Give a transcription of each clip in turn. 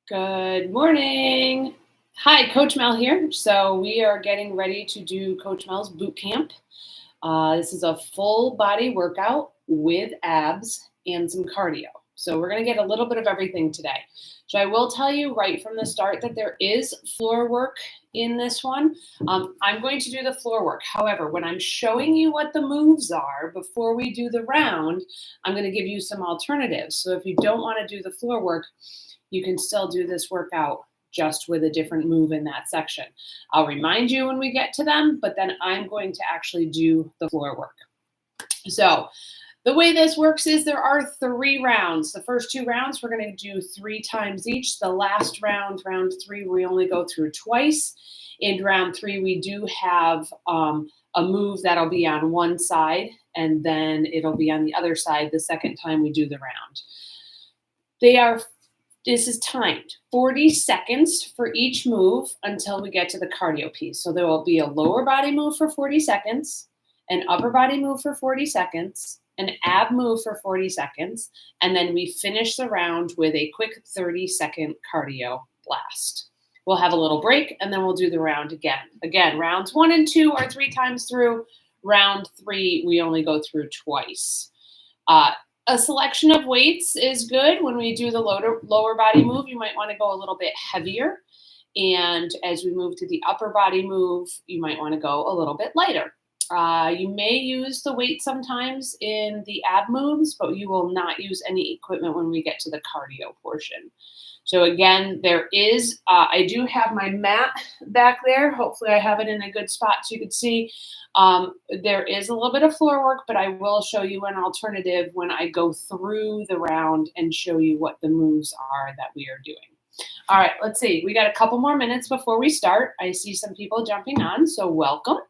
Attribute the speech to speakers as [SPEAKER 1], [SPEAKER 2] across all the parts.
[SPEAKER 1] Good morning. Hi, Coach Mel here. So we are getting ready to do Coach Mel's boot camp. This is a full body workout with abs and some cardio. So we're going to get a little bit of everything today. So I will tell you right from the start that there is floor work in this one. I'm going to do the floor work. However, when I'm showing you what the moves are before we do the round, I'm going to give you some alternatives. So if you don't want to do the floor work, you can still do this workout just with a different move in that section. I'll remind you when we get to them, but then I'm going to actually do the floor work. So the way this works is there are 3 rounds. The first 2 rounds, we're going to do 3 times each. The last round, round 3, we only go through twice. In round 3, we do have a move that'll be on one side, and then it'll be on the other side the second time we do the round. This is timed 40 seconds for each move until we get to the cardio piece. So there will be a lower body move for 40 seconds, an upper body move for 40 seconds, an ab move for 40 seconds, and then we finish the round with a quick 30-second cardio blast. We'll have a little break, and then we'll do the round again. Again, rounds 1 and 2 are 3 times through. Round 3, we only go through twice. A selection of weights is good. When we do the lower body move, you might want to go a little bit heavier. And as we move to the upper body move, you might want to go a little bit lighter. You may use the weight sometimes in the ab moves, but you will not use any equipment when we get to the cardio portion. So again, I do have my mat back there. Hopefully I have it in a good spot so you can see. There is a little bit of floor work, but I will show you an alternative when I go through the round and show you what the moves are that we are doing. All right, let's see. We got a couple more minutes before we start. I see some people jumping on, so welcome.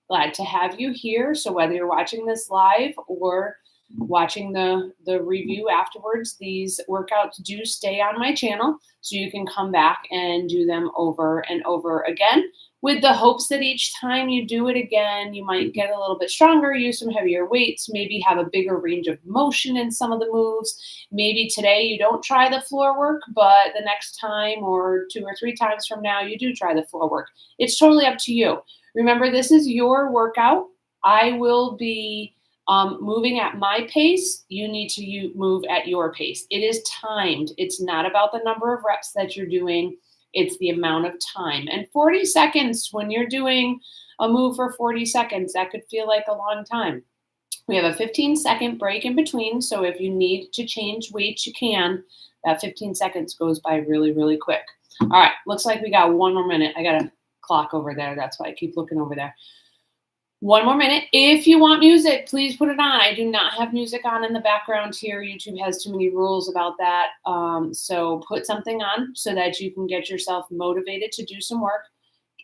[SPEAKER 1] Glad to have you here. So whether you're watching this live or watching the review afterwards, these workouts do stay on my channel, so you can come back and do them over and over again, with the hopes that each time you do it again, you might get a little bit stronger, use some heavier weights, maybe have a bigger range of motion in some of the moves. Maybe today you don't try the floor work, but the next time or 2 or 3 times from now, you do try the floor work. It's totally up to you. Remember, this is your workout. I will be moving at my pace. You need to move at your pace. It is timed. It's not about the number of reps that you're doing. It's the amount of time. And 40 seconds, when you're doing a move for 40 seconds, that could feel like a long time. We have a 15-second break in between, so if you need to change weights, you can. That 15 seconds goes by really, really quick. All right, looks like we got 1 more minute. I got a clock over there. That's why I keep looking over there. 1 more minute. If you want music, please put it on. I do not have music on in the background here. YouTube has too many rules about that. So put something on so that you can get yourself motivated to do some work.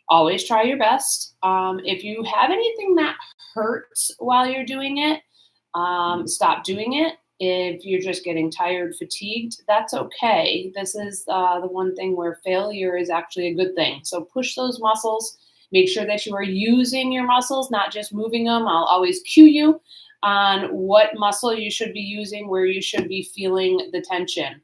[SPEAKER 1] Always try your best. If you have anything that hurts while you're doing it, stop doing it. If you're just getting tired, fatigued, that's okay. This is the one thing where failure is actually a good thing. So push those muscles. Make sure that you are using your muscles, not just moving them. I'll always cue you on what muscle you should be using, where you should be feeling the tension.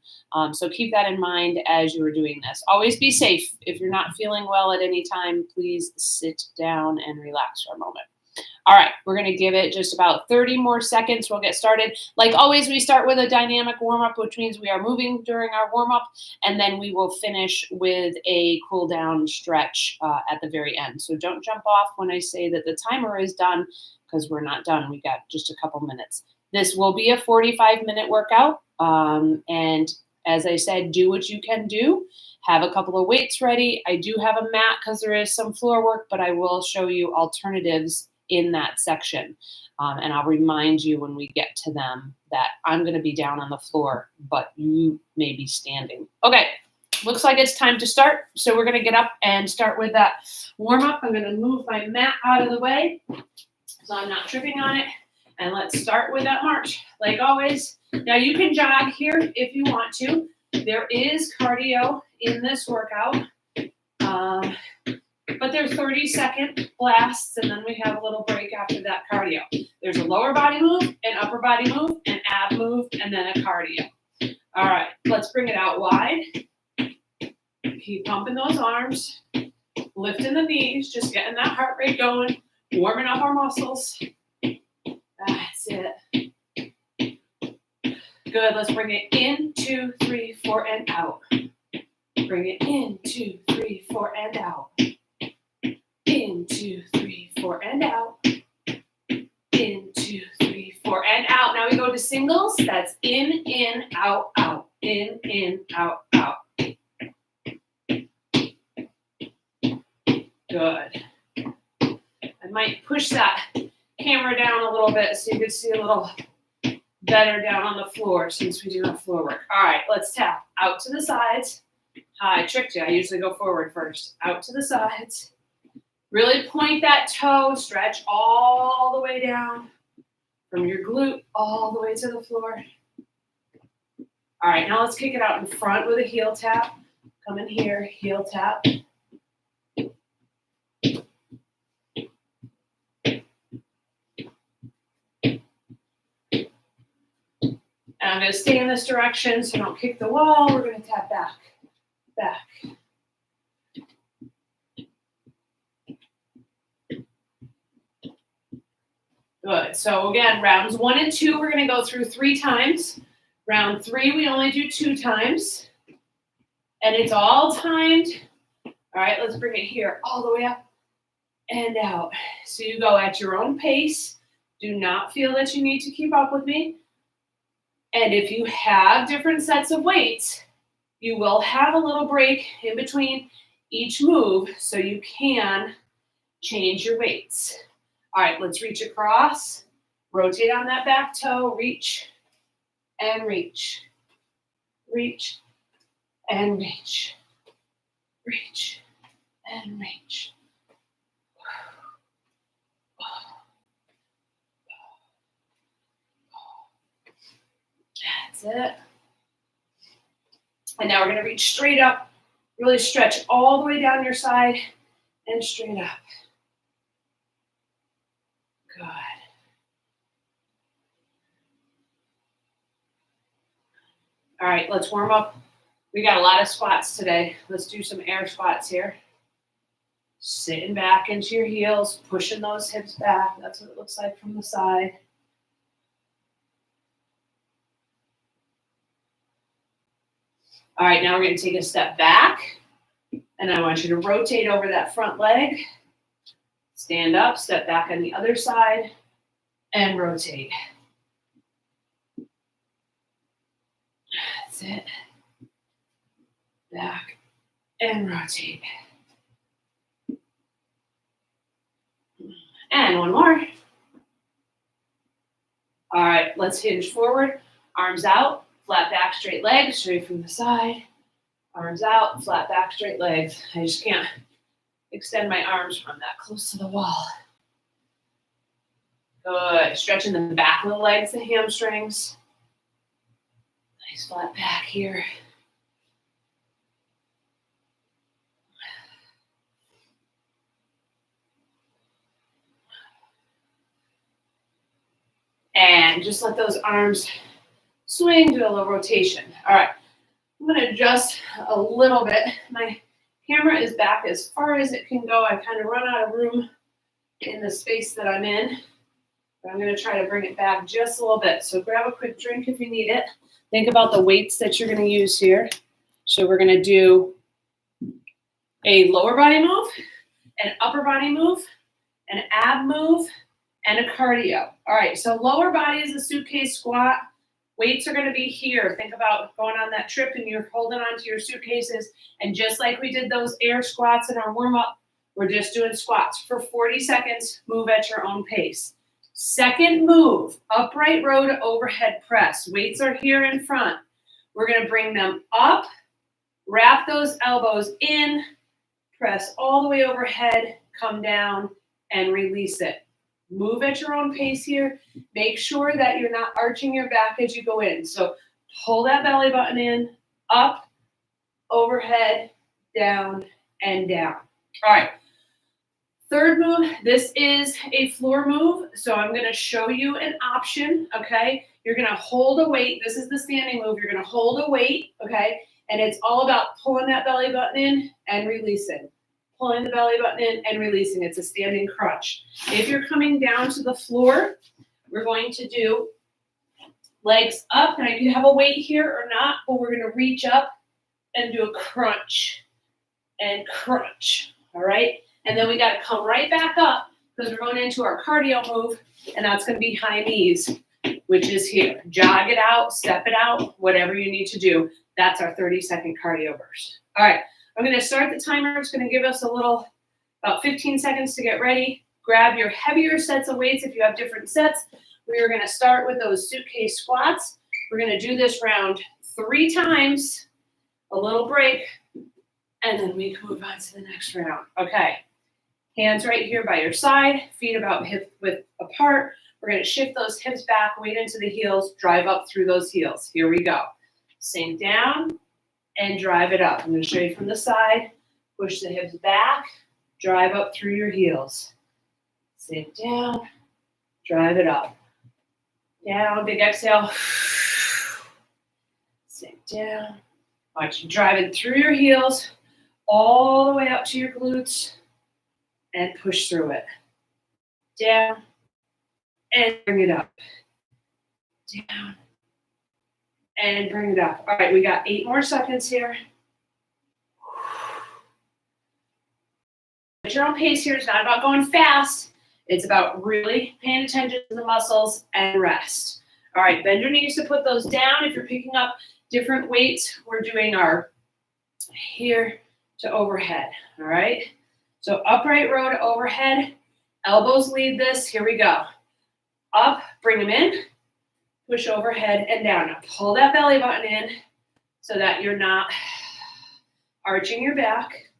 [SPEAKER 1] So keep that in mind as you are doing this. Always be safe. If you're not feeling well at any time, please sit down and relax for a moment. All right, we're going to give it just about 30 more seconds. We'll get started. Like always, we start with a dynamic warm-up, which means we are moving during our warm-up, and then we will finish with a cool-down stretch at the very end. So don't jump off when I say that the timer is done, because we're not done. We got just a couple minutes. This will be a 45-minute workout, and as I said, do what you can do. Have a couple of weights ready. I do have a mat because there is some floor work, but I will show you alternatives in that section. And I'll remind you when we get to them that I'm going to be down on the floor, but you may be standing. Okay, looks like it's time to start. So we're going to get up and start with that warm up. I'm going to move my mat out of the way so I'm not tripping on it. And let's start with that march, like always. Now you can jog here if you want to. There is cardio in this workout. But they're 30-second blasts, and then we have a little break after that cardio. There's a lower body move, an upper body move, an ab move, and then a cardio. All right, let's bring it out wide. Keep pumping those arms, lifting the knees, just getting that heart rate going, warming up our muscles. That's it. Good. Let's bring it in, 2, 3, 4, and out. Bring it in, 2, 3, 4, and out. In, 2, 3, 4, and out. In, 2, 3, 4, and out. Now we go to singles. That's in, out, out. In, out, out. Good. I might push that camera down a little bit so you can see a little better down on the floor since we do our floor work. All right, let's tap out to the sides. I tricked you. I usually go forward first. Out to the sides. Really point that toe. Stretch all the way down from your glute all the way to the floor. All right, now let's kick it out in front with a heel tap. Come in here, heel tap. And I'm going to stay in this direction so don't kick the wall. We're going to tap back, back. Good. So again, rounds 1 and 2, we're going to go through 3 times. Round 3, we only do 2 times. And it's all timed. All right, let's bring it here all the way up and out. So you go at your own pace. Do not feel that you need to keep up with me. And if you have different sets of weights, you will have a little break in between each move so you can change your weights. All right, let's reach across. Rotate on that back toe. Reach and reach. Reach and reach. Reach and reach. That's it. And now we're going to reach straight up. Really stretch all the way down your side and straight up. Good. All right, let's warm up. We got a lot of squats today. Let's do some air squats here. Sitting back into your heels, pushing those hips back. That's what it looks like from the side. All right, now we're going to take a step back, and I want you to rotate over that front leg. Stand up, step back on the other side, and rotate. That's it. Back and rotate. And one more. All right, let's hinge forward, arms out. Flat back, straight legs, straight from the side. Arms out, flat back, straight legs. I just can't extend my arms when I'm that close to the wall. Good. Stretching the back of the legs, the hamstrings. Nice flat back here. And just let those arms swing, do a little rotation. All right, I'm going to adjust a little bit. My camera is back as far as it can go. I kind of run out of room in the space that I'm in, but I'm going to try to bring it back just a little bit. So grab a quick drink if you need it. Think about the weights that you're going to use here. So we're going to do a lower body move, an upper body move, an ab move, and a cardio. All right, so lower body is a suitcase squat. Weights are going to be here. Think about going on that trip and you're holding on to your suitcases. And just like we did those air squats in our warm-up, we're just doing squats for 40 seconds. Move at your own pace. Second move, upright row to overhead press. Weights are here in front. We're going to bring them up, wrap those elbows in, press all the way overhead, come down, and release it. Move at your own pace here. Make sure that you're not arching your back as you go in. So pull that belly button in, up, overhead, down, and down. All right. Third move, this is a floor move. So I'm going to show you an option, okay? You're going to hold a weight. This is the standing move. You're going to hold a weight, okay? And it's all about pulling that belly button in and releasing. Pulling the belly button in and releasing. It's a standing crunch. If you're coming down to the floor, we're going to do legs up. Now you can have a weight here or not, but we're going to reach up and do a crunch and crunch. All right? And then we got to come right back up because we're going into our cardio move, and that's going to be high knees, which is here. Jog it out, step it out, whatever you need to do. That's our 30-second cardio burst. All right, I'm going to start the timer. It's going to give us about 15 seconds to get ready. Grab your heavier sets of weights if you have different sets. We are going to start with those suitcase squats. We're going to do this round 3 times, a little break, and then we can move on to the next round. Okay, hands right here by your side, feet about hip width apart. We're going to shift those hips back, weight into the heels, drive up through those heels. Here we go. Sink down and drive it up. I'm going to show you from the side. Push the hips back, drive up through your heels. Sink down, drive it up. Down, big exhale. Sink down. Watch you driving through your heels all the way up to your glutes and push through it. Down and bring it up. Down and bring it up. All right, we got 8 more seconds here. At your own pace here. It's not about going fast. It's about really paying attention to the muscles and rest. All right, bend your knees to put those down. If you're picking up different weights, we're doing our here to overhead. All right, so upright row to overhead. Elbows lead this. Here we go. Up, bring them in. Push overhead and down. Now pull that belly button in so that you're not arching your back.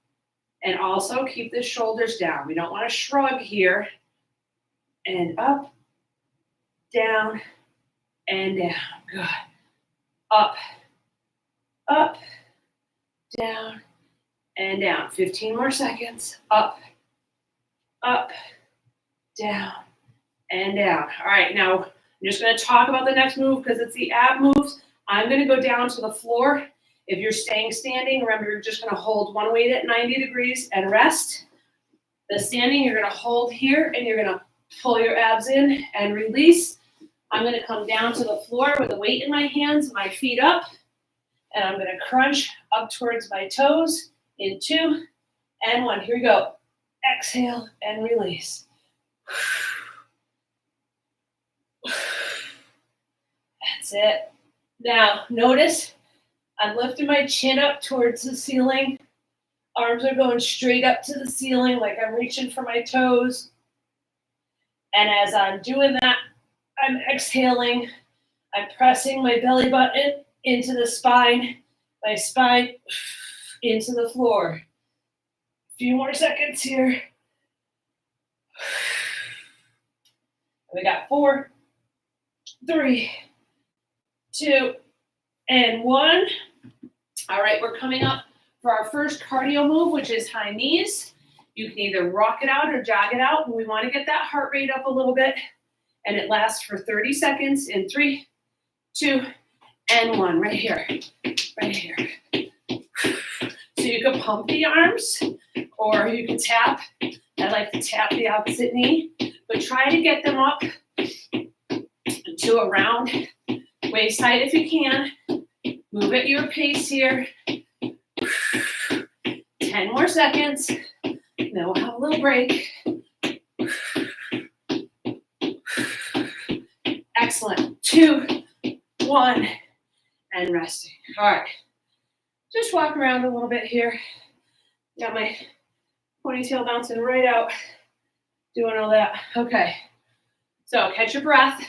[SPEAKER 1] And also keep the shoulders down. We don't want to shrug here. And up, down, and down. Good. Up, up, down, and down. 15 more seconds. Up, up, down, and down. All right, now I'm just going to talk about the next move because it's the ab moves. I'm going to go down to the floor. If you're staying standing, remember you're just going to hold one weight at 90 degrees and rest. The standing, you're going to hold here and you're going to pull your abs in and release. I'm going to come down to the floor with a weight in my hands, my feet up, and I'm going to crunch up towards my toes in 2 and 1. Here we go. Exhale and release. That's it. Now, notice I'm lifting my chin up towards the ceiling. Arms are going straight up to the ceiling like I'm reaching for my toes. And as I'm doing that, I'm exhaling. I'm pressing my belly button into the spine, my spine into the floor. A few more seconds here. We got 4, 3, 2, and 1. All right, we're coming up for our first cardio move, which is high knees. You can either rock it out or jog it out. And we want to get that heart rate up a little bit. And it lasts for 30 seconds in 3, 2, and 1. Right here. Right here. So you can pump the arms or you can tap. I like to tap the opposite knee. But try to get them up to around waist height if you can. Move at your pace here. 10 more seconds. Then we'll have a little break. Excellent. 2, 1, and resting. All right. Just walk around a little bit here. Got my ponytail bouncing right out. Doing all that. Okay. So catch your breath.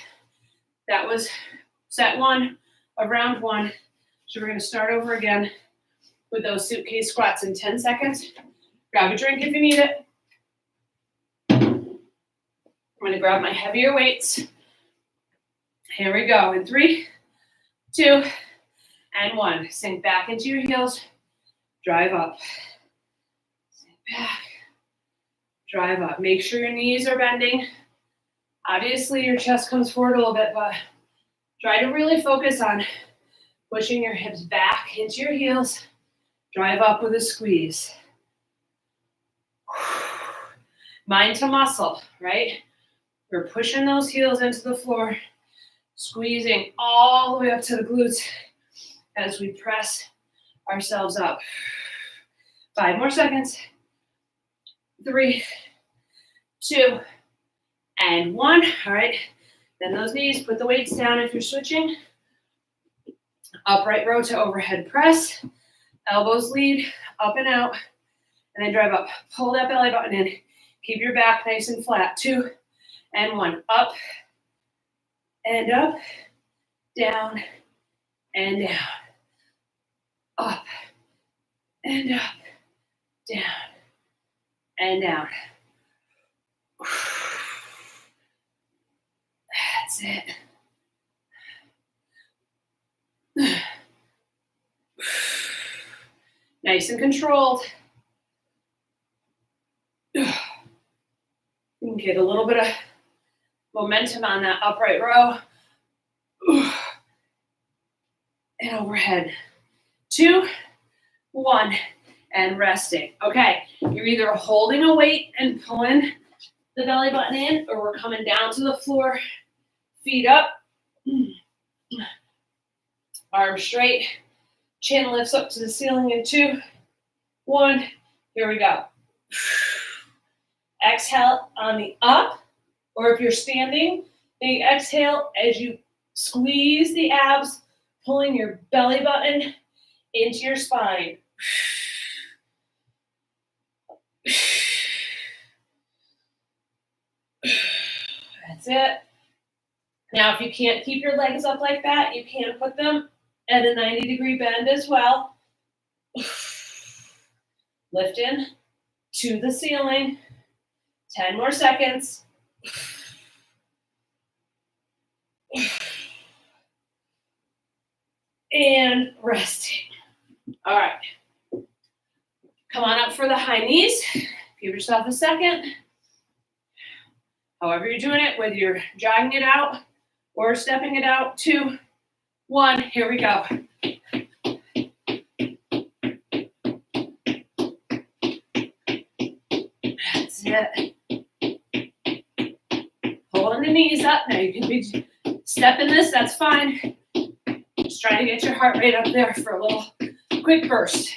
[SPEAKER 1] That was set 1 of round 1. So we're going to start over again with those suitcase squats in 10 seconds. Grab a drink if you need it. I'm going to grab my heavier weights. Here we go. In 3, 2, and 1. Sink back into your heels. Drive up. Sink back. Drive up. Make sure your knees are bending. Obviously, your chest comes forward a little bit, but try to really focus on Pushing your hips back into your heels. Drive up with a squeeze. Mind to muscle, right? We're pushing those heels into the floor, squeezing all the way up to the glutes as we press ourselves up. 5 more seconds. 3, 2, and 1. All right. Bend those knees. Put the weights down if you're switching. Upright row to overhead press. Elbows lead, up and out. And then drive up. Pull that belly button in. Keep your back nice and flat. 2 and 1. Up and up. Down and down. Up and up. Down and down. That's it. Nice and controlled. You can get a little bit of momentum on that upright row. And overhead. 2, 1, and resting. Okay, you're either holding a weight and pulling the belly button in, or we're coming down to the floor, feet up, arms straight, chin lifts up to the ceiling in 2, 1, here we go. Exhale on the up, or if you're standing, big exhale as you squeeze the abs, pulling your belly button into your spine. That's it. Now, if you can't keep your legs up like that, you can put them at a 90-degree bend as well. Lift in to the ceiling. 10 more seconds. And resting. All right. Come on up for the high knees. Give yourself a second. However you're doing it, whether you're jogging it out or stepping it out. 2, 1, here we go. That's it. Holding the knees up. Now you can be stepping this, that's fine. Just trying to get your heart rate up there for a little quick burst.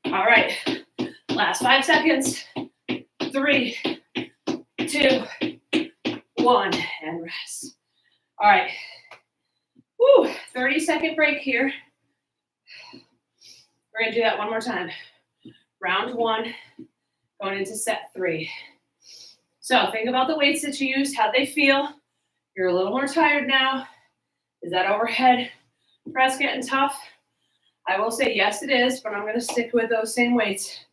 [SPEAKER 1] All right, last 5 seconds. 3, 2, 1, and rest. All right, 30-second break here. We're gonna do that one more time. Round 1, going into set 3. So think about the weights that you used, how they feel. You're a little more tired now. Is that overhead press getting tough? I will say yes, it is, but I'm going to stick with those same weights.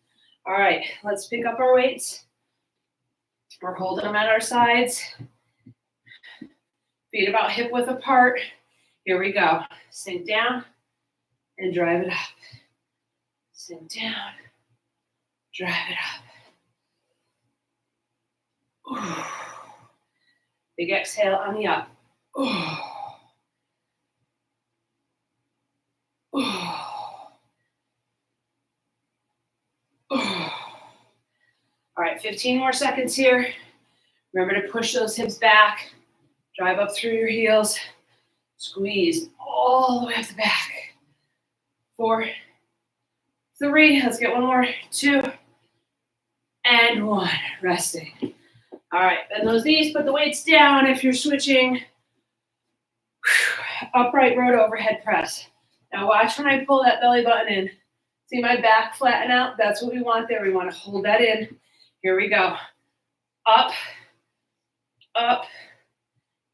[SPEAKER 1] All right, let's pick up our weights. We're holding them at our sides. Feet about hip width apart. Here we go. Sink down and drive it up. Sink down, drive it up. Ooh. Big exhale on the up. Ooh. Ooh. Ooh. All right, 15 more seconds here. Remember to push those hips back. Drive up through your heels. Squeeze all the way up the back. 4, 3, let's get one more. 2, and 1, resting. All right, bend those knees, put the weights down if you're switching. Upright row to overhead press. Now watch when I pull that belly button in. See my back flatten out? That's what we want there. We want to hold that in. Here we go. Up, up,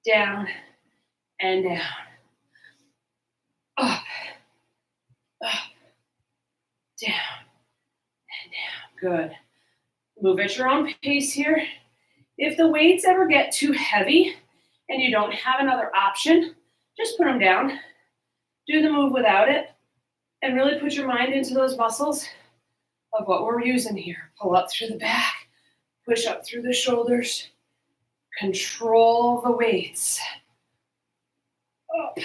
[SPEAKER 1] down, and down. Up, up, down, and down. Good. Move at your own pace here. If the weights ever get too heavy and you don't have another option, just put them down. Do the move without it and really put your mind into those muscles of what we're using here. Pull up through the back, push up through the shoulders. Control the weights. Up,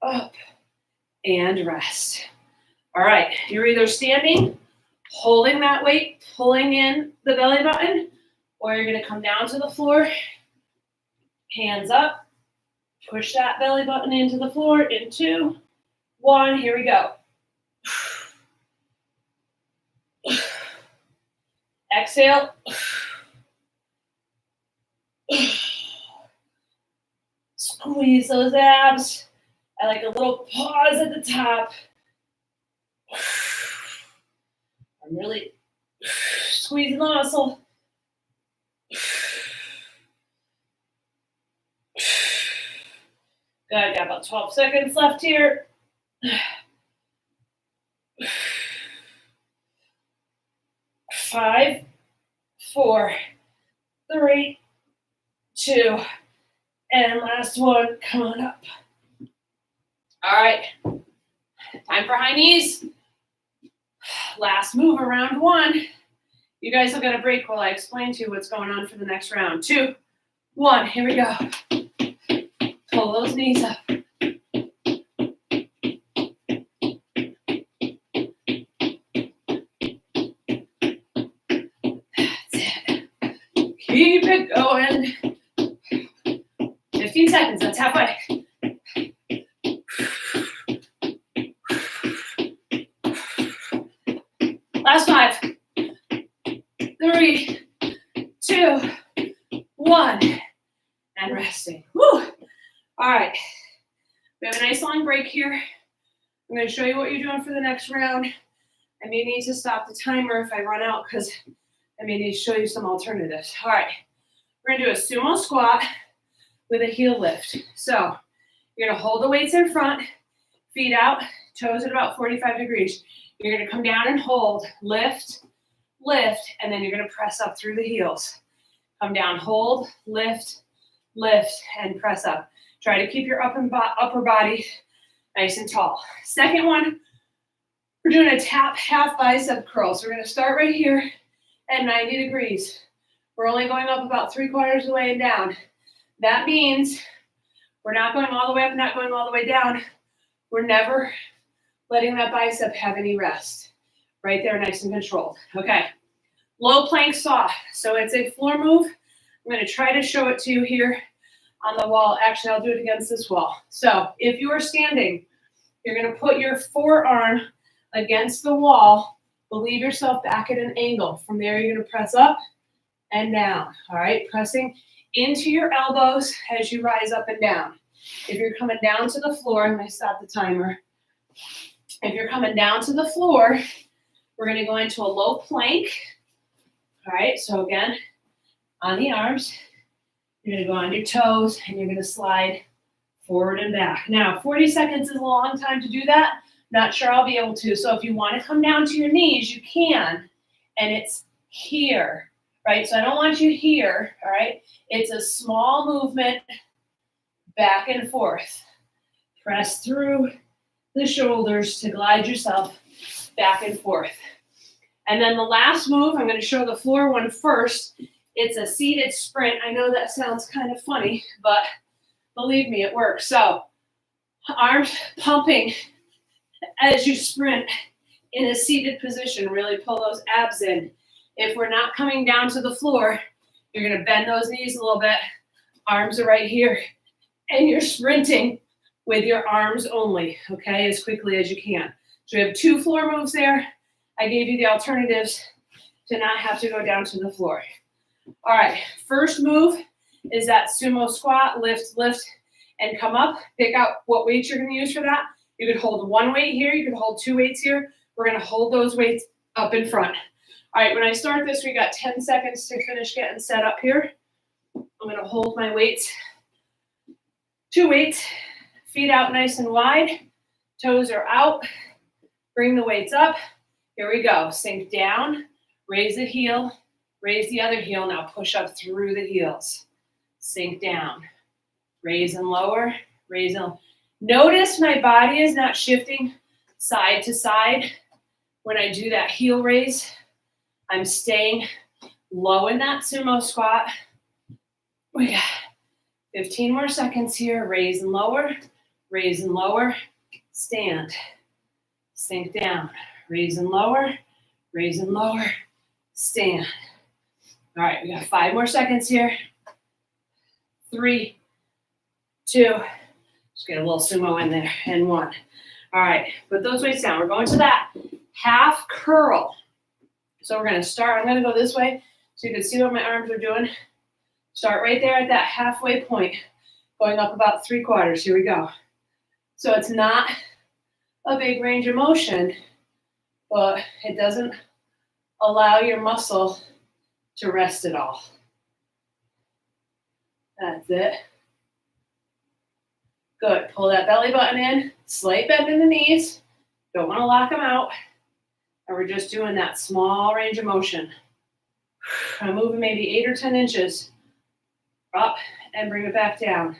[SPEAKER 1] up, and rest. All right, you're either standing, holding that weight, pulling in the belly button, or you're gonna come down to the floor, hands up, push that belly button into the floor in 2, 1, here we go. Exhale. Squeeze those abs. I like a little pause at the top. I'm really squeezing the muscle. Good, I got about 12 seconds left here. 5, 4, 3, 2, and last one, come on up. All right, time for high knees. Last move, round 1. You guys will get a break while I explain to you what's going on for the next round. 2, 1, here we go. Pull those knees up. That's it. Keep it going. 15 seconds, that's halfway. Last 5, 3, 2, 1, and resting. Woo. All right, we have a nice long break here. I'm going to show you what you're doing for the next round. I may need to stop the timer if I run out because I may need to show you some alternatives. All right, we're going to do a sumo squat with a heel lift. So you're going to hold the weights in front, feet out, toes at about 45 degrees. You're going to come down and hold, lift, lift, and then you're going to press up through the heels. Come down, hold, lift, lift, and press up. Try to keep your upper body nice and tall. Second one, we're doing a tap half bicep curl. So we're going to start right here at 90 degrees. We're only going up about 3/4 of the way and down. That means we're not going all the way up, not going all the way down. We're never letting that bicep have any rest. Right there, nice and controlled. Okay. Low plank saw. So it's a floor move. I'm going to try to show it to you here on the wall. Actually, I'll do it against this wall. So if you are standing, you're going to put your forearm against the wall. Believe yourself back at an angle. From there, you're going to press up and down. All right, pressing into your elbows as you rise up and down. If you're coming down to the floor, I'm going to stop the timer. If you're coming down to the floor, we're going to go into a low plank. All right, so again, on the arms, you're going to go on your toes and you're going to slide forward and back. Now, 40 seconds is a long time to do that. Not sure I'll be able to. So if you want to come down to your knees, you can. And it's here, right? So I don't want you here, all right? It's a small movement back and forth. Press through the shoulders to glide yourself back and forth. And then the last move, I'm going to show the floor one first. It's a seated sprint. I know that sounds kind of funny, but believe me, it works. So arms pumping as you sprint in a seated position. Really pull those abs in. If we're not coming down to the floor, you're going to bend those knees a little bit. Arms are right here. And you're sprinting with your arms only, okay, as quickly as you can. So we have 2 floor moves there. I gave you the alternatives to not have to go down to the floor. All right, first move is that sumo squat, lift, lift, and come up. Pick out what weights you're going to use for that. You could hold 1 weight here. You could hold 2 weights here. We're going to hold those weights up in front. All right, when I start this, we got 10 seconds to finish getting set up here. I'm going to hold my weights. 2 weights, feet out nice and wide. Toes are out. Bring the weights up. Here we go. Sink down. Raise the heel. Raise the other heel. Now push up through the heels. Sink down. Raise and lower. Raise and lower. Notice my body is not shifting side to side. When I do that heel raise, I'm staying low in that sumo squat, We got 15 more seconds here. Raise and lower, stand, sink down, raise and lower, stand. All right, we got 5 more seconds here. 3, 2, just get a little sumo in there, and 1. All right, put those weights down. We're going to that half curl. So we're gonna start, I'm gonna go this way so you can see what my arms are doing. Start right there at that halfway point, going up about 3/4. Here we go. So it's not a big range of motion, but it doesn't allow your muscle to rest at all. That's it. Good. Pull that belly button in, slight bend in the knees. Don't want to lock them out. And we're just doing that small range of motion. I'm moving maybe 8 or 10 inches up and bring it back down.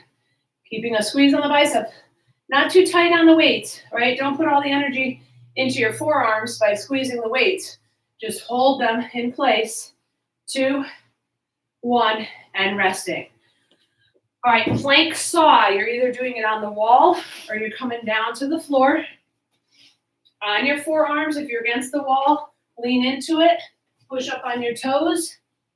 [SPEAKER 1] Keeping a squeeze on the bicep. Not too tight on the weight, right? Don't put all the energy into your forearms by squeezing the weights. Just hold them in place. 2, 1, and resting. All right, plank saw. You're either doing it on the wall or you're coming down to the floor. On your forearms, if you're against the wall, lean into it. Push up on your toes.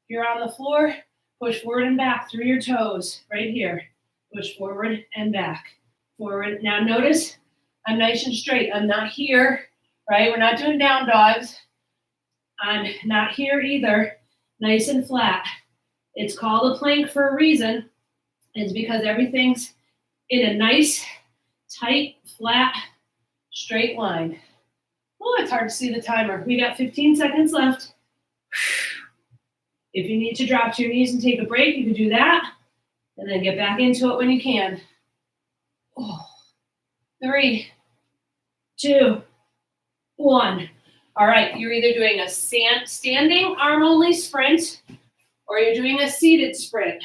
[SPEAKER 1] If you're on the floor, push forward and back through your toes. Right here. Push forward and back. Forward. Now notice I'm nice and straight. I'm not here, right? We're not doing down dogs. I'm not here either. Nice and flat. It's called a plank for a reason. It's because everything's in a nice, tight, flat, straight line. Oh, it's hard to see the timer. We got 15 seconds left. If you need to drop to your knees and take a break, you can do that. And then get back into it when you can. 3, 2, 1. All right, you're either doing a standing arm-only sprint or you're doing a seated sprint.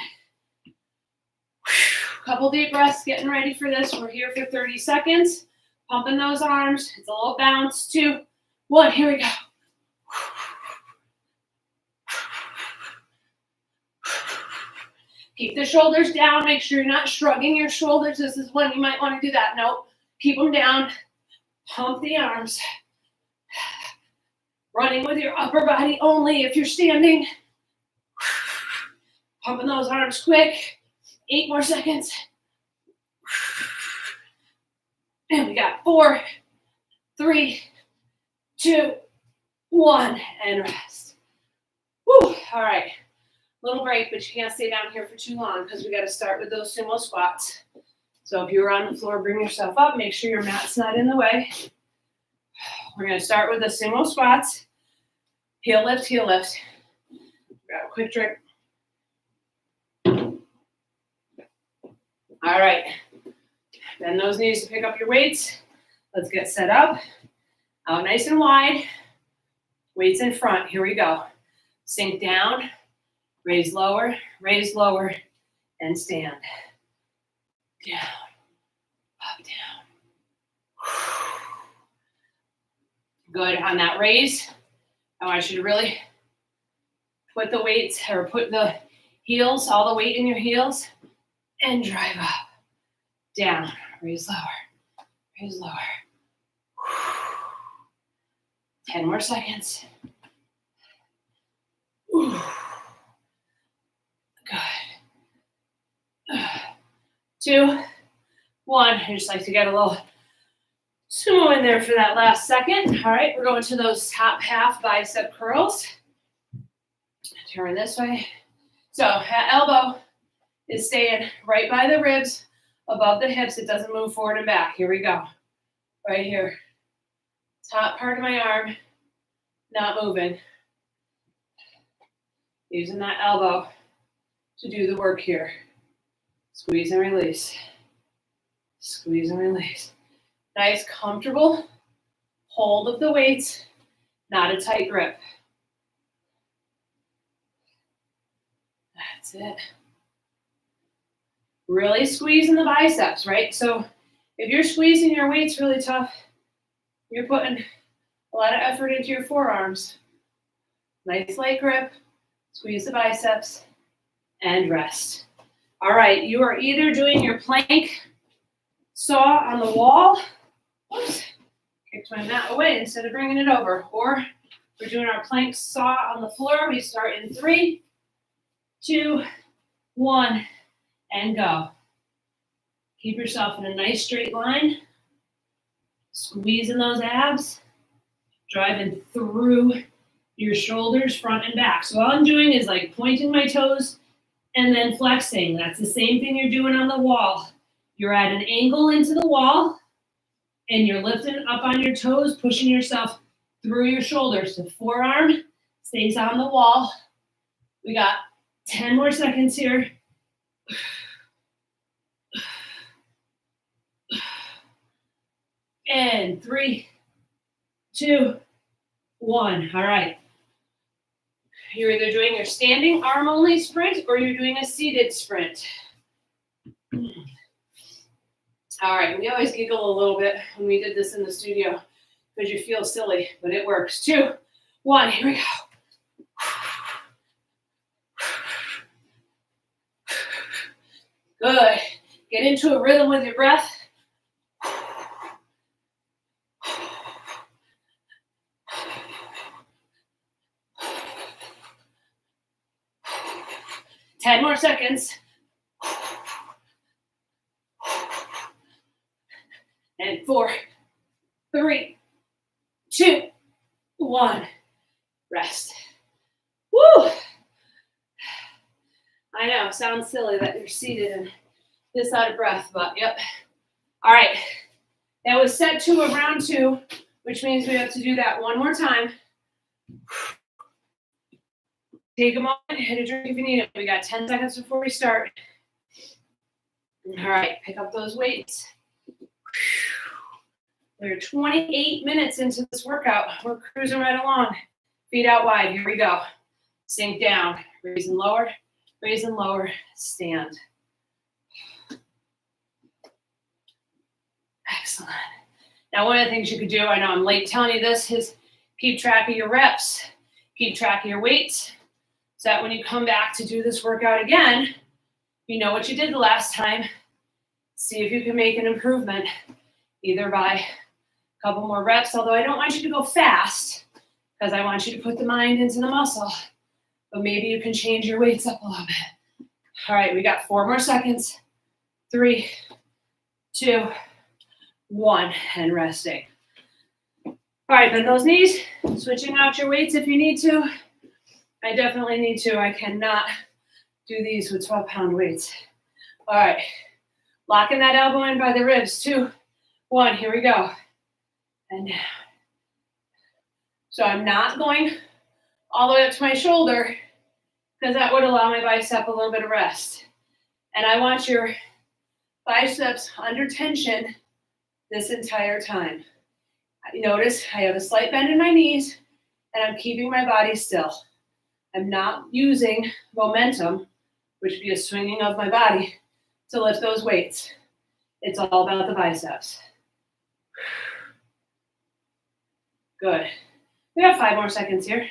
[SPEAKER 1] Couple deep breaths, getting ready for this. We're here for 30 seconds. Pumping those arms. It's a little bounce. 2, 1. Here we go. Keep the shoulders down. Make sure you're not shrugging your shoulders. This is when you might want to do that. Nope. Keep them down. Pump the arms. Running with your upper body only if you're standing. Pumping those arms quick. 8 more seconds. And we got 4, 3, 2, 1, and rest. Woo. All right. Little break, but you can't stay down here for too long because we got to start with those sumo squats. So if you're on the floor, bring yourself up. Make sure your mat's not in the way. We're going to start with the sumo squats. Heel lift, heel lift. Grab a quick drink. All right. Bend those knees to pick up your weights. Let's get set up. Out nice and wide. Weights in front. Here we go. Sink down. Raise lower, and stand. Down, up, down. Good. On that raise, I want you to really put the weights, or put the heels, all the weight in your heels, and drive up. Down, raise lower. 10 more seconds. Ooh. Good. 2, 1. I just like to get a little sumo in there for that last second. All right, we're going to those top half bicep curls. Turn this way. So that elbow is staying right by the ribs, above the hips. It doesn't move forward and back. Here we go. Right here. Top part of my arm, not moving. Using that elbow to do the work here. Squeeze and release. Squeeze and release. Nice, comfortable hold of the weights, not a tight grip. That's it. Really squeezing the biceps, right? So if you're squeezing your weights really tough, you're putting a lot of effort into your forearms. Nice light grip. Squeeze the biceps and rest. All right, you are either doing your plank saw on the wall. Whoops, kicked my mat away instead of bringing it over. Or we're doing our plank saw on the floor. We start in 3, 2, 1, and go. Keep yourself in a nice straight line. Squeezing those abs. Driving through your shoulders, front and back. So all I'm doing is like pointing my toes and then flexing. That's the same thing you're doing on the wall. You're at an angle into the wall and you're lifting up on your toes, pushing yourself through your shoulders. The forearm stays on the wall. We got 10 more seconds here. And 3, 2, 1. All right. You're either doing your standing arm only sprint or you're doing a seated sprint. All right, we always giggle a little bit when we did this in the studio because you feel silly, but it works. 2, 1, here we go. Good. Get into a rhythm with your breath. 10 more seconds. And 4, 3, 2, 1. Rest. Woo! I know, sounds silly that you're seated and this out of breath, but yep. All right. That was set 2 of round 2, which means we have to do that one more time. Take a moment, hit a drink if you need it. We got 10 seconds before we start. All right, pick up those weights. We're 28 minutes into this workout. We're cruising right along. Feet out wide. Here we go. Sink down. Raise and lower. Raise and lower. Stand. Excellent. Now, one of the things you could do, I know I'm late telling you this, is keep track of your reps. Keep track of your weights so that when you come back to do this workout again, you know what you did the last time. See if you can make an improvement, either by a couple more reps, although I don't want you to go fast because I want you to put the mind into the muscle, but maybe you can change your weights up a little bit. All right, we got 4 more seconds. 3, 2, 1, and resting. All right, bend those knees, switching out your weights if you need to. I definitely need to. I cannot do these with 12-pound weights. All right, locking that elbow in by the ribs. 2, 1, here we go. And down. So I'm not going all the way up to my shoulder because that would allow my bicep a little bit of rest. And I want your biceps under tension this entire time. Notice I have a slight bend in my knees and I'm keeping my body still. I'm not using momentum, which would be a swinging of my body, to lift those weights. It's all about the biceps. Good. We have 5 more seconds here.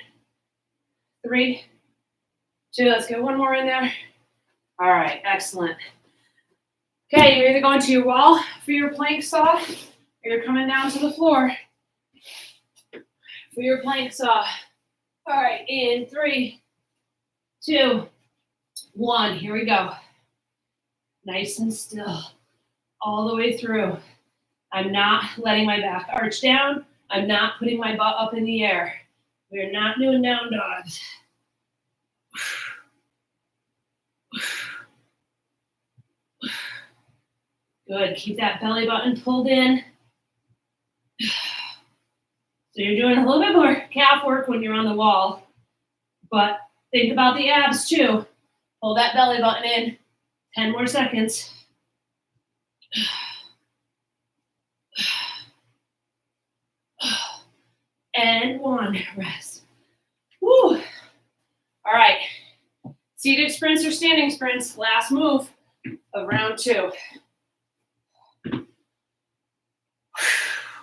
[SPEAKER 1] 3, 2, let's get one more in there. All right, excellent. Okay, you're either going to your wall for your plank saw, or you're coming down to the floor for your plank saw. All right, in 3, 2, 1, here we go. Nice and still, all the way through. I'm not letting my back arch down. I'm not putting my butt up in the air. We're not doing down dogs. Good, keep that belly button pulled in. So you're doing a little bit more calf work when you're on the wall, but think about the abs too. Pull that belly button in. 10 more seconds. And 1, rest. Woo. All right, seated sprints or standing sprints, last move of round 2.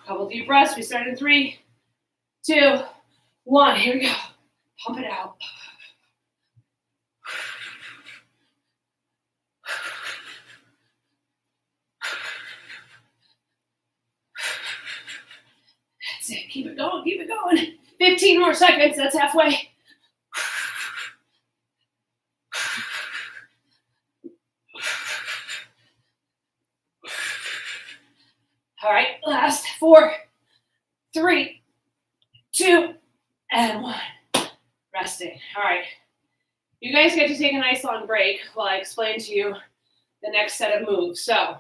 [SPEAKER 1] Couple deep breaths, we start in 3, 2, 1, here we go. Pump it out. Keep it going, keep it going. 15 more seconds, that's halfway. All right, last 4, 3, 2, and 1. Resting. All right. You guys get to take a nice long break while I explain to you the next set of moves. So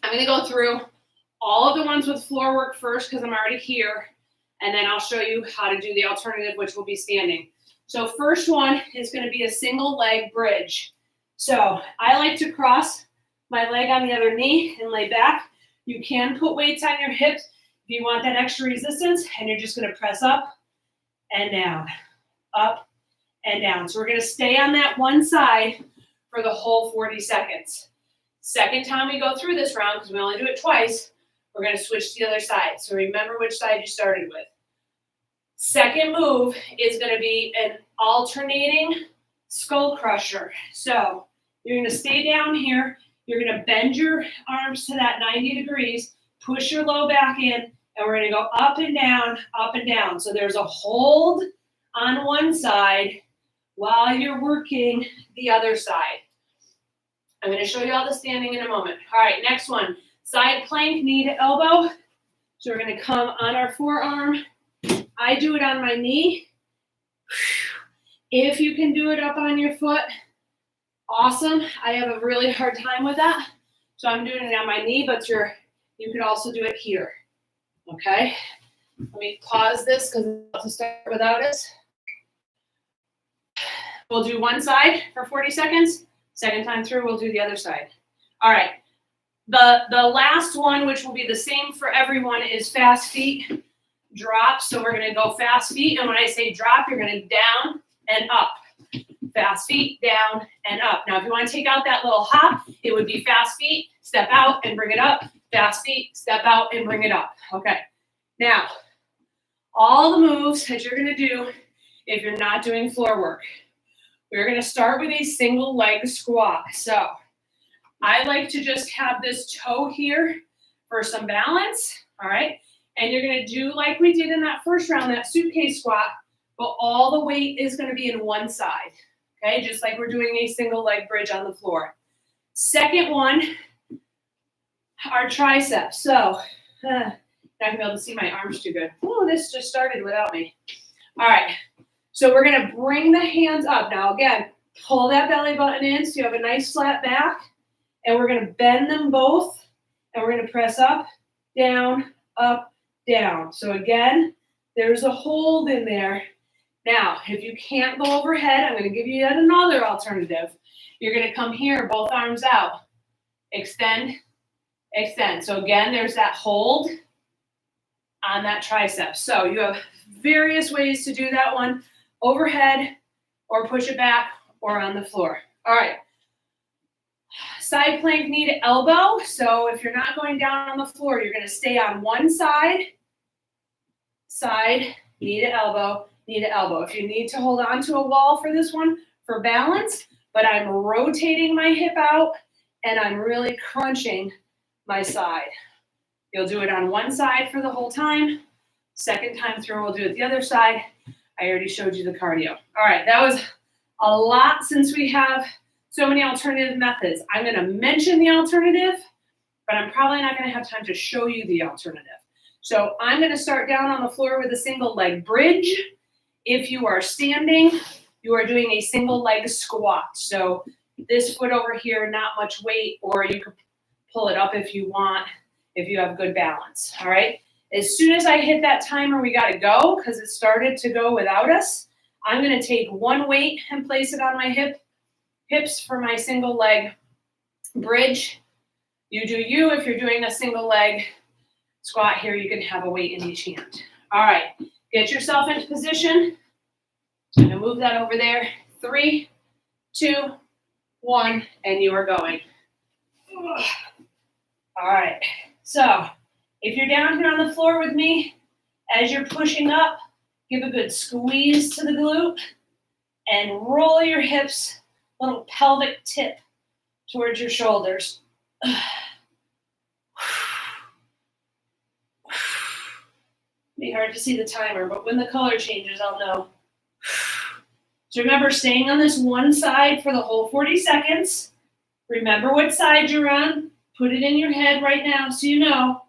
[SPEAKER 1] I'm going to go through all of the ones with floor work first because I'm already here, and then I'll show you how to do the alternative, which will be standing. So first one is going to be a single leg bridge. So I like to cross my leg on the other knee and lay back. You can put weights on your hips if you want that extra resistance, and you're just going to press up and down, up and down. So we're going to stay on that one side for the whole 40 seconds. Second time we go through this round, because we only do it twice, we're going to switch to the other side. So remember which side you started with. Second move is going to be an alternating skull crusher. So you're going to stay down here. You're going to bend your arms to that 90 degrees, push your low back in, and we're going to go up and down, up and down. So there's a hold on one side while you're working the other side. I'm going to show you all the standing in a moment. All right, next one. Side plank, knee to elbow. So we're going to come on our forearm. I do it on my knee. If you can do it up on your foot, awesome. I have a really hard time with that. So I'm doing it on my knee, but you could also do it here. Okay? Let me pause this because I'm about to start without it. We'll do one side for 40 seconds. Second time through, we'll do the other side. All right. The last one, which will be the same for everyone, is fast feet drop. So we're going to go fast feet. And when I say drop, you're going to down and up. Fast feet, down and up. Now, if you want to take out that little hop, it would be fast feet, step out and bring it up. Fast feet, step out and bring it up. Okay. Now, all the moves that you're going to do if you're not doing floor work. We're going to start with a single leg squat. So I like to just have this toe here for some balance. All right. And you're going to do like we did in that first round, that suitcase squat, but all the weight is going to be in one side. Okay. Just like we're doing a single leg bridge on the floor. Second one, our triceps. So not going to be able to see my arms too good. Oh, this just started without me. All right. So we're going to bring the hands up. Now, again, pull that belly button in so you have a nice flat back. And we're going to bend them both. And we're going to press up, down, up, down. So again, there's a hold in there. Now, if you can't go overhead, I'm going to give you yet another alternative. You're going to come here, both arms out. Extend, extend. So again, there's that hold on that tricep. So you have various ways to do that one. Overhead, or push it back, or on the floor. All right. Side plank, knee to elbow. So if you're not going down on the floor, you're going to stay on one side, knee to elbow, knee to elbow. If you need to hold on to a wall for this one, for balance, but I'm rotating my hip out, and I'm really crunching my side. You'll do it on one side for the whole time. Second time through, we'll do it the other side. I already showed you the cardio. All right, that was a lot since we have so many alternative methods. I'm going to mention the alternative, but I'm probably not going to have time to show you the alternative. So I'm going to start down on the floor with a single leg bridge. If you are standing, you are doing a single leg squat. So this foot over here, not much weight, or you could pull it up if you want, if you have good balance. All right. As soon as I hit that timer, we got to go because it started to go without us. I'm going to take one weight and place it on my hips for my single leg bridge. You do you. If you're doing a single leg squat here, you can have a weight in each hand. All right. Get yourself into position. I'm going to move that over there. 3, 2, 1, and you are going. All right. So if you're down here on the floor with me, as you're pushing up, give a good squeeze to the glute and roll your hips, little pelvic tip towards your shoulders. Be hard to see the timer, but when the color changes, I'll know. So remember, staying on this one side for the whole 40 seconds. Remember what side you're on. Put it in your head right now so you know.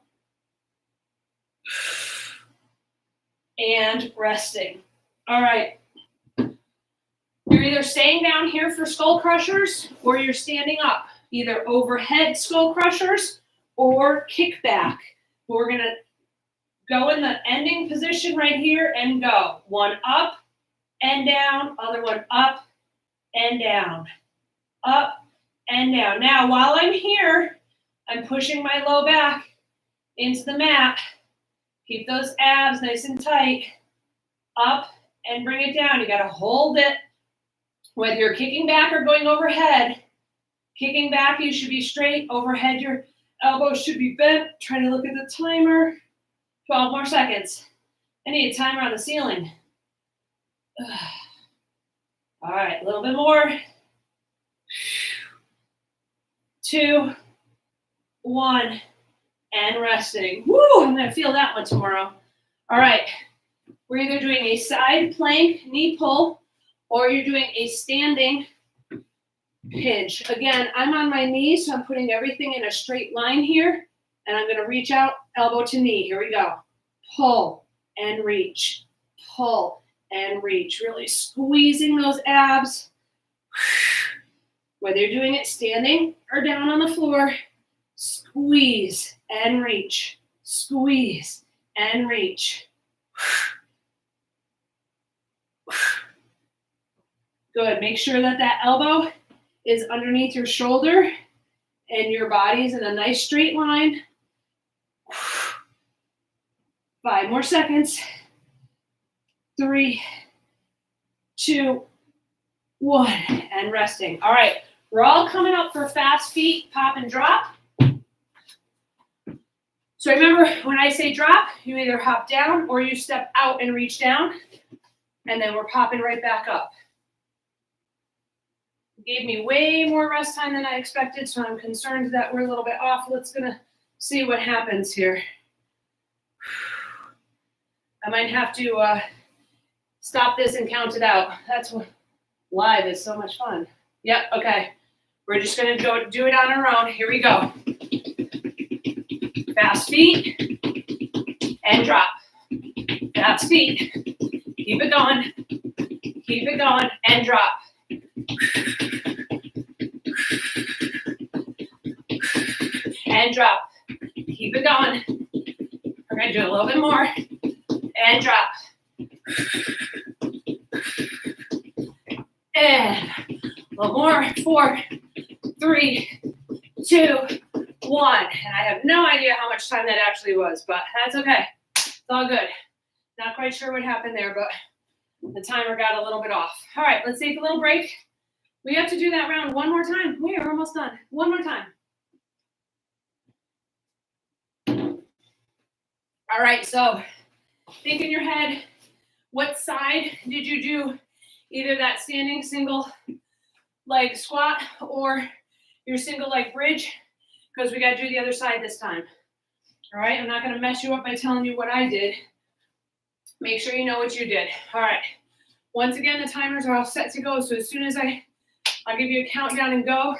[SPEAKER 1] And resting. All right. You're either staying down here for skull crushers or you're standing up. Either overhead skull crushers or kickback. We're going to go in the ending position right here and go. One up and down, other one up and down. Up and down. Now, while I'm here, I'm pushing my low back into the mat. Keep those abs nice and tight. Up and bring it down. You got to hold it. Whether you're kicking back or going overhead, kicking back, you should be straight. Overhead, your elbows should be bent. Trying to look at the timer. 12 more seconds. I need a timer on the ceiling. All right, a little bit more. 2, 1, and resting. Woo, I'm going to feel that one tomorrow. All right, we're either doing a side plank knee pull or you're doing a standing hinge. Again, I'm on my knees, so I'm putting everything in a straight line here, and I'm going to reach out elbow to knee. Here we go. Pull and reach. Pull and reach. Really squeezing those abs. Whether you're doing it standing or down on the floor, squeeze and reach. Squeeze and reach. Good. Make sure that that elbow is underneath your shoulder and your body's in a nice straight line. 5 more seconds. 3, 2, 1, and resting. All right, we're all coming up for fast feet, pop and drop. So remember, when I say drop, you either hop down or you step out and reach down, and then we're popping right back up. Gave me way more rest time than I expected, so I'm concerned that we're a little bit off. Let's gonna see what happens here. I might have to stop this and count it out. That's what live is so much fun. Yep, okay. We're just gonna go do it on our own. Here we go. Fast feet and drop. Fast feet. Keep it going. Keep it going and drop. And drop. Keep it going. We're going to do a little bit more. And drop. And a little more. 4, 3, 2, 1. And I have no idea how much time that actually was, but that's okay. It's all good. Not quite sure what happened there, but the timer got a little bit off. All right, let's take a little break. We have to do that round one more time. We are almost done. One more time. All right, so think in your head, what side did you do? Either that standing single leg squat or your single leg bridge, because we got to do the other side this time. All right, I'm not going to mess you up by telling you what I did. Make sure you know what you did. All right, once again, the timers are all set to go, so as soon as I'll give you a countdown and go,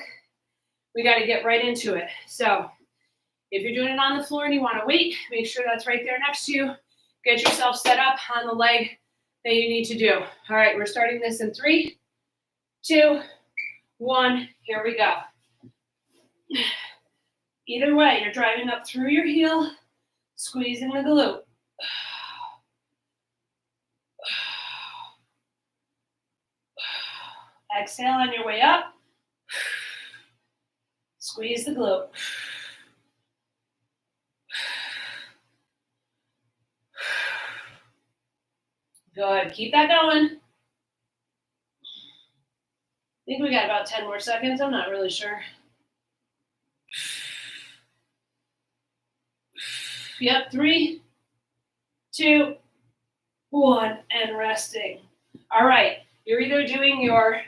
[SPEAKER 1] we got to get right into it. So if you're doing it on the floor and you want to wait, make sure that's right there next to you. Get yourself set up on the leg that you need to do. All right, we're starting this in 3, 2, 1. Here we go. Either way, you're driving up through your heel, squeezing the glute. Exhale on your way up. Squeeze the glute. Good. Keep that going. I think we got about 10 more seconds. I'm not really sure. Yep. 3, 2, 1, and resting. All right. You're either doing your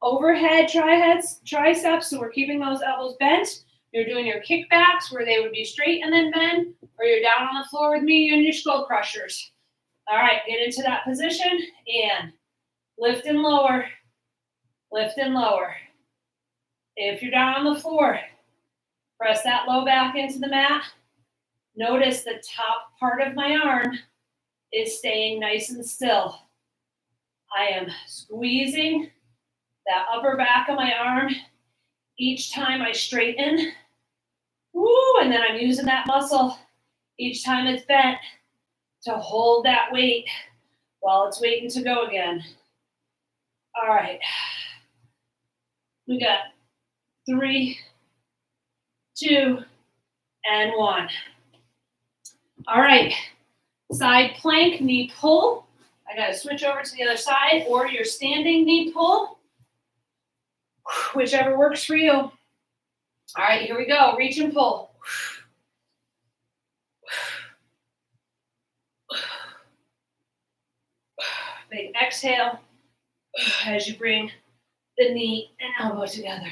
[SPEAKER 1] overhead triceps, so we're keeping those elbows bent, You're doing your kickbacks where they would be straight and then bend, or you're down on the floor with me and your skull crushers. All right, get into that position and lift and lower, lift and lower. If you're down on the floor, press that low back into the mat. Notice the top part of my arm is staying nice and still. I am squeezing that upper back of my arm each time I straighten. Woo, and then I'm using that muscle each time it's bent to hold that weight while it's waiting to go again. All right. We got 3, 2, and 1. All right. Side plank, knee pull. I got to switch over to the other side, or your standing knee pull, whichever works for you. All right, here we go. Reach and pull. Big exhale as you bring the knee and elbow together.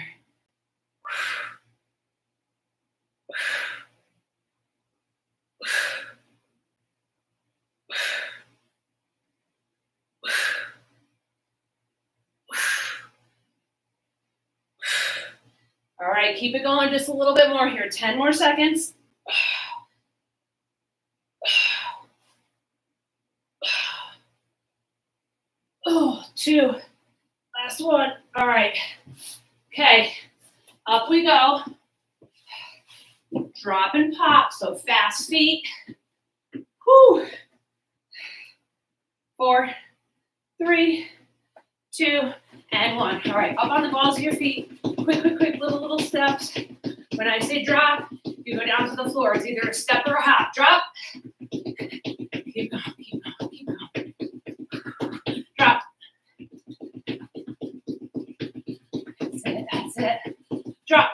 [SPEAKER 1] All right, keep it going just a little bit more here. 10 more seconds. Oh, 2. Last one. All right. Okay, up we go. Drop and pop, so fast feet. Whew. 4, 3, 2, and 1. All right, up on the balls of your feet. Quick, little steps. When I say drop, you go down to the floor. It's either a step or a hop. Drop. Keep going. Drop. That's it. Drop.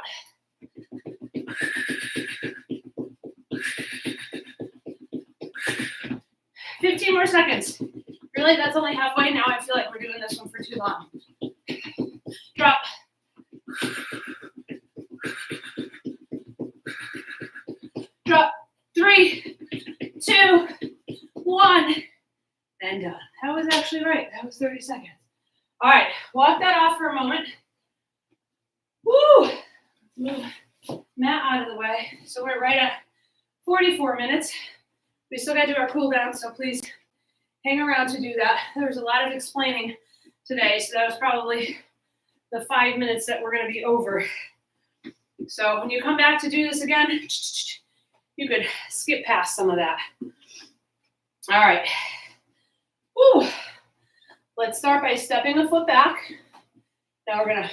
[SPEAKER 1] $15 more seconds. Really, that's only halfway. Now I feel like we're doing this one for too long. Drop. Drop. 3, 2, 1. And done. That was actually right. That was 30 seconds. All right. Walk that off for a moment. Woo! Move mat out of the way. So we're right at 44 minutes. We still got to do our cool down, so please hang around to do that. There was a lot of explaining today, so that was probably the 5 minutes that we're going to be over. So when you come back to do this again, you could skip past some of that. All right. Woo. Let's start by stepping a foot back. Now we're going to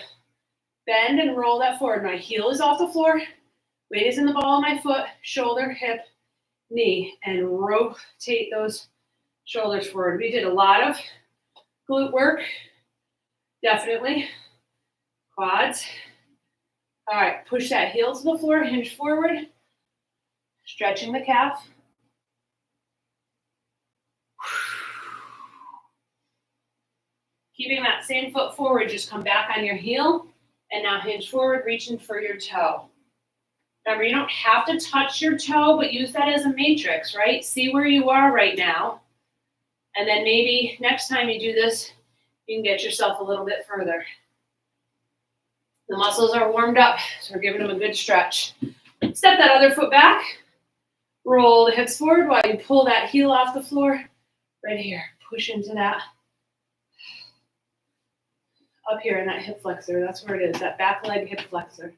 [SPEAKER 1] bend and roll that forward. My heel is off the floor. Weight is in the ball of my foot, shoulder, hip, knee, and rotate those shoulders forward. We did a lot of glute work, definitely. Quads. All right, push that heel to the floor, hinge forward, stretching the calf. Keeping that same foot forward, just come back on your heel, and now hinge forward, reaching for your toe. Remember, you don't have to touch your toe, but use that as a matrix, right? See where you are right now. And then maybe next time you do this, you can get yourself a little bit further. The muscles are warmed up, so we're giving them a good stretch. Step that other foot back. Roll the hips forward while you pull that heel off the floor. Right here. Push into that. Up here in that hip flexor. That's where it is, that back leg hip flexor.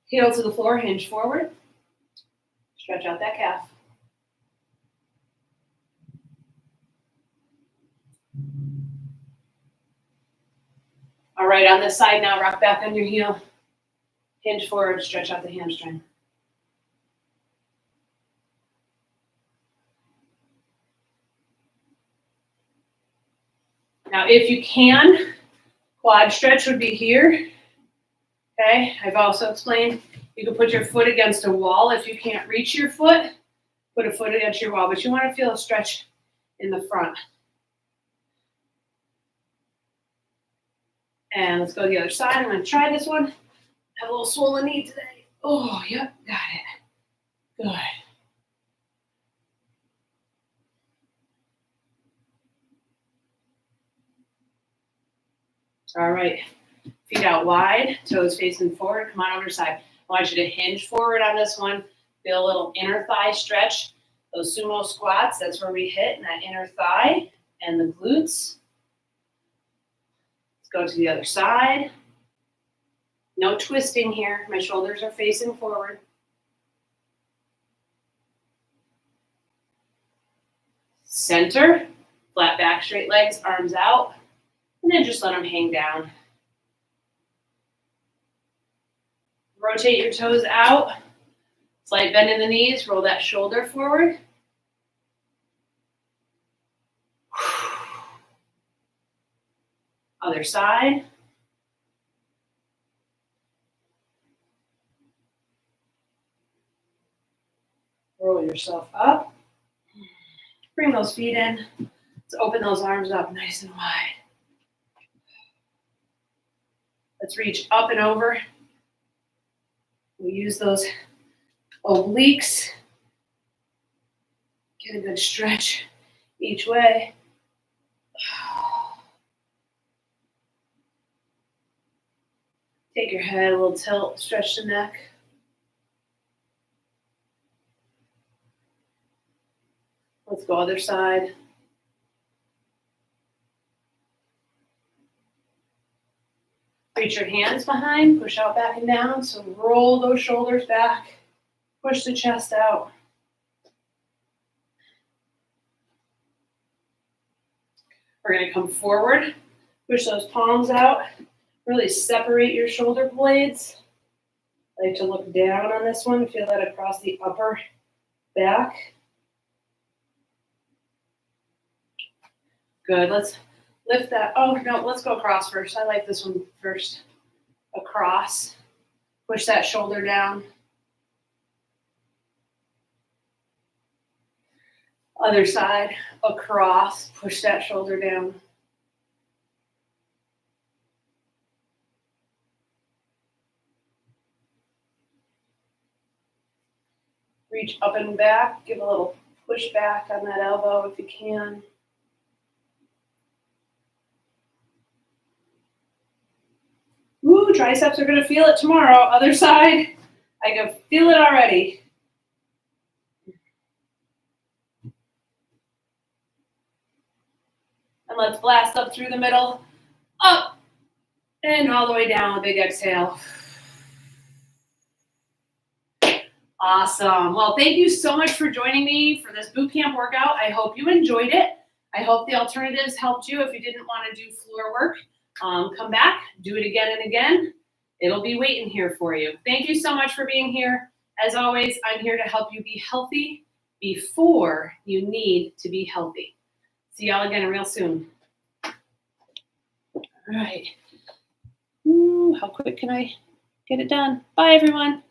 [SPEAKER 1] Heel to the floor, hinge forward. Stretch out that calf. All right, on this side now, rock back on your heel. Hinge forward, stretch out the hamstring. Now, if you can, quad stretch would be here. Okay, I've also explained you can put your foot against a wall. If you can't reach your foot, put a foot against your wall, but you want to feel a stretch in the front. And let's go to the other side. I'm going to try this one. Have a little swollen knee today. Oh, yep, got it. Good. All right. Feet out wide, toes facing forward. Come on over side. I want you to hinge forward on this one. Feel a little inner thigh stretch. Those sumo squats, that's where we hit in that inner thigh and the glutes. Let's go to the other side. No twisting here. My shoulders are facing forward. Center, flat back, straight legs, arms out. And then just let them hang down. Rotate your toes out. Slight bend in the knees. Roll that shoulder forward. Other side. Roll yourself up. Bring those feet in. Let's open those arms up nice and wide. Let's reach up and over. We use those obliques. Get a good stretch each way. Take your head, a little tilt, stretch the neck. Let's go other side. Reach your hands behind, push out, back, and down. So roll those shoulders back, push the chest out. We're going to come forward, push those palms out, really separate your shoulder blades. I like to look down on this one, feel that across the upper back. Good, let's lift that. Oh, no, let's go across first. I like this one first. Across. Push that shoulder down. Other side. Across. Push that shoulder down. Reach up and back. Give a little push back on that elbow if you can. Woo, triceps are going to feel it tomorrow. Other side. I can feel it already. And let's blast up through the middle. Up. And all the way down. Big exhale. Awesome. Well, thank you so much for joining me for this boot camp workout. I hope you enjoyed it. I hope the alternatives helped you. If you didn't want to do floor work, come back, do it again and again. It'll be waiting here for you. Thank you so much for being here. As always, I'm here to help you be healthy before you need to be healthy. See y'all again real soon. All right. Ooh, how quick can I get it done? Bye, everyone.